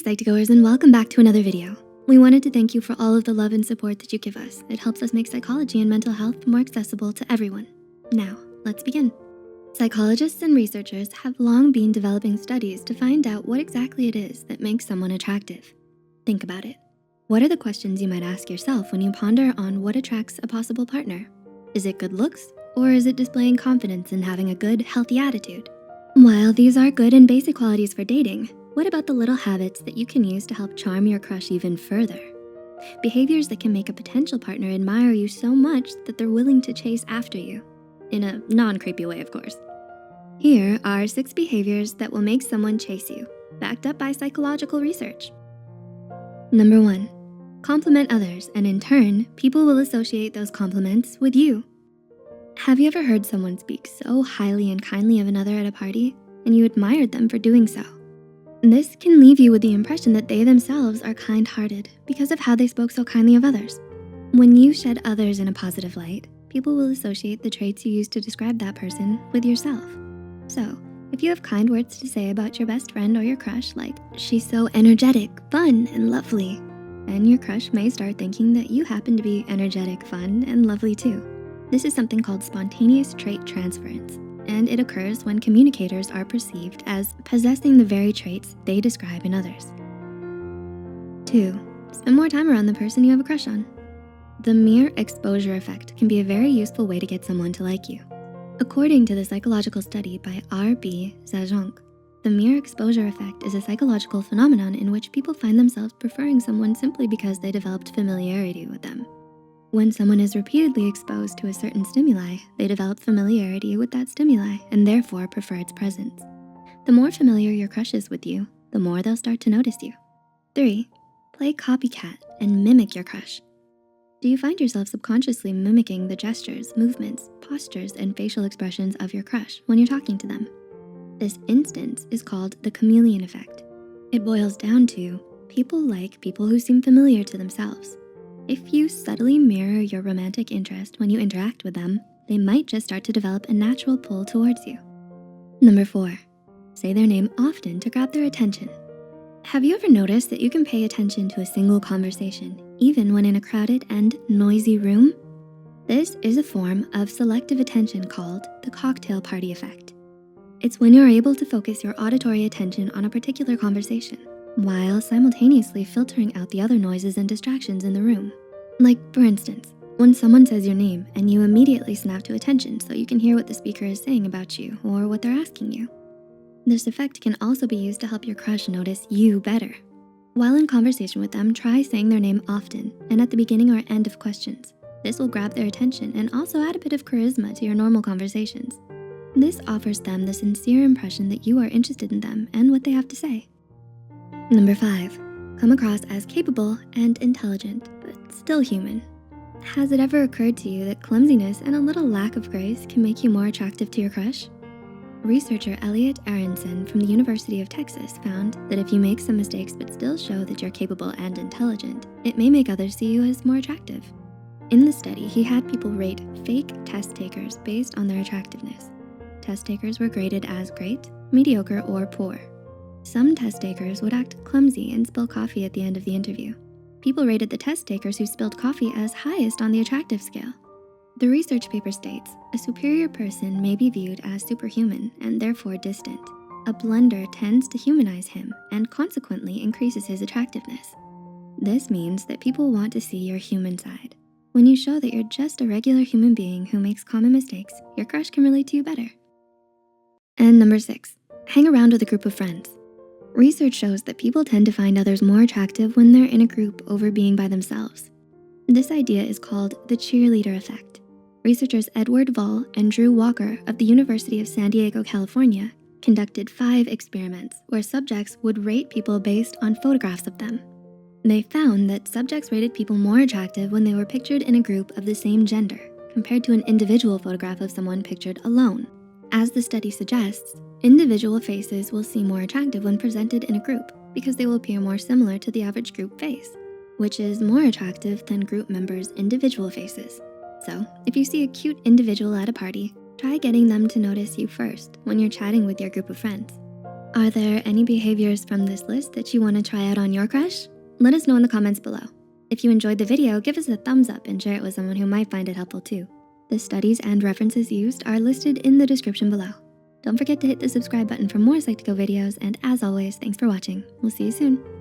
Psych2Goers, and welcome back to another video. We wanted to thank you for all of the love and support that you give us. It helps us make psychology and mental health more accessible to everyone. Now, let's begin. Psychologists and researchers have long been developing studies to find out what exactly it is that makes someone attractive. Think about it. What are the questions you might ask yourself when you ponder on what attracts a possible partner? Is it good looks, or is it displaying confidence and having a good, healthy attitude? While these are good and basic qualities for dating, what about the little habits that you can use to help charm your crush even further? Behaviors that can make a potential partner admire you so much that they're willing to chase after you. In a non-creepy way, of course. Here are 6 behaviors that will make someone chase you, backed up by psychological research. Number 1, compliment others, and in turn, people will associate those compliments with you. Have you ever heard someone speak so highly and kindly of another at a party, and you admired them for doing so? This can leave you with the impression that they themselves are kind-hearted because of how they spoke so kindly of others. When you shed others in a positive light, people will associate the traits you use to describe that person with yourself. So, if you have kind words to say about your best friend or your crush, like, "She's so energetic, fun, and lovely," then your crush may start thinking that you happen to be energetic, fun, and lovely too. This is something called spontaneous trait transference, and it occurs when communicators are perceived as possessing the very traits they describe in others. 2, spend more time around the person you have a crush on. The mere exposure effect can be a very useful way to get someone to like you. According to the psychological study by R.B. Zajonc, the mere exposure effect is a psychological phenomenon in which people find themselves preferring someone simply because they developed familiarity with them. When someone is repeatedly exposed to a certain stimuli, they develop familiarity with that stimuli and therefore prefer its presence. The more familiar your crush is with you, the more they'll start to notice you. 3, play copycat and mimic your crush. Do you find yourself subconsciously mimicking the gestures, movements, postures, and facial expressions of your crush when you're talking to them? This instance is called the chameleon effect. It boils down to people like people who seem familiar to themselves. If you subtly mirror your romantic interest when you interact with them, they might just start to develop a natural pull towards you. Number 4, say their name often to grab their attention. Have you ever noticed that you can pay attention to a single conversation, even when in a crowded and noisy room? This is a form of selective attention called the cocktail party effect. It's when you're able to focus your auditory attention on a particular conversation, while simultaneously filtering out the other noises and distractions in the room. Like, for instance, when someone says your name and you immediately snap to attention so you can hear what the speaker is saying about you or what they're asking you. This effect can also be used to help your crush notice you better. While in conversation with them, try saying their name often and at the beginning or end of questions. This will grab their attention and also add a bit of charisma to your normal conversations. This offers them the sincere impression that you are interested in them and what they have to say. Number 5, come across as capable and intelligent, but still human. Has it ever occurred to you that clumsiness and a little lack of grace can make you more attractive to your crush? Researcher Elliot Aronson from the University of Texas found that if you make some mistakes but still show that you're capable and intelligent, it may make others see you as more attractive. In the study, he had people rate fake test takers based on their attractiveness. Test takers were graded as great, mediocre, or poor. Some test takers would act clumsy and spill coffee at the end of the interview. People rated the test takers who spilled coffee as highest on the attractive scale. The research paper states, a superior person may be viewed as superhuman and therefore distant. A blunder tends to humanize him and consequently increases his attractiveness. This means that people want to see your human side. When you show that you're just a regular human being who makes common mistakes, your crush can relate to you better. And number 6, hang around with a group of friends. Research shows that people tend to find others more attractive when they're in a group over being by themselves. This idea is called the cheerleader effect. Researchers Edward Vall and Drew Walker of the University of San Diego, California, conducted 5 experiments where subjects would rate people based on photographs of them. They found that subjects rated people more attractive when they were pictured in a group of the same gender, compared to an individual photograph of someone pictured alone. As the study suggests, individual faces will seem more attractive when presented in a group because they will appear more similar to the average group face, which is more attractive than group members' individual faces. So, if you see a cute individual at a party, try getting them to notice you first when you're chatting with your group of friends. Are there any behaviors from this list that you wanna try out on your crush? Let us know in the comments below. If you enjoyed the video, give us a thumbs up and share it with someone who might find it helpful too. The studies and references used are listed in the description below. Don't forget to hit the subscribe button for more Psych2Go videos, and as always, thanks for watching. We'll see you soon.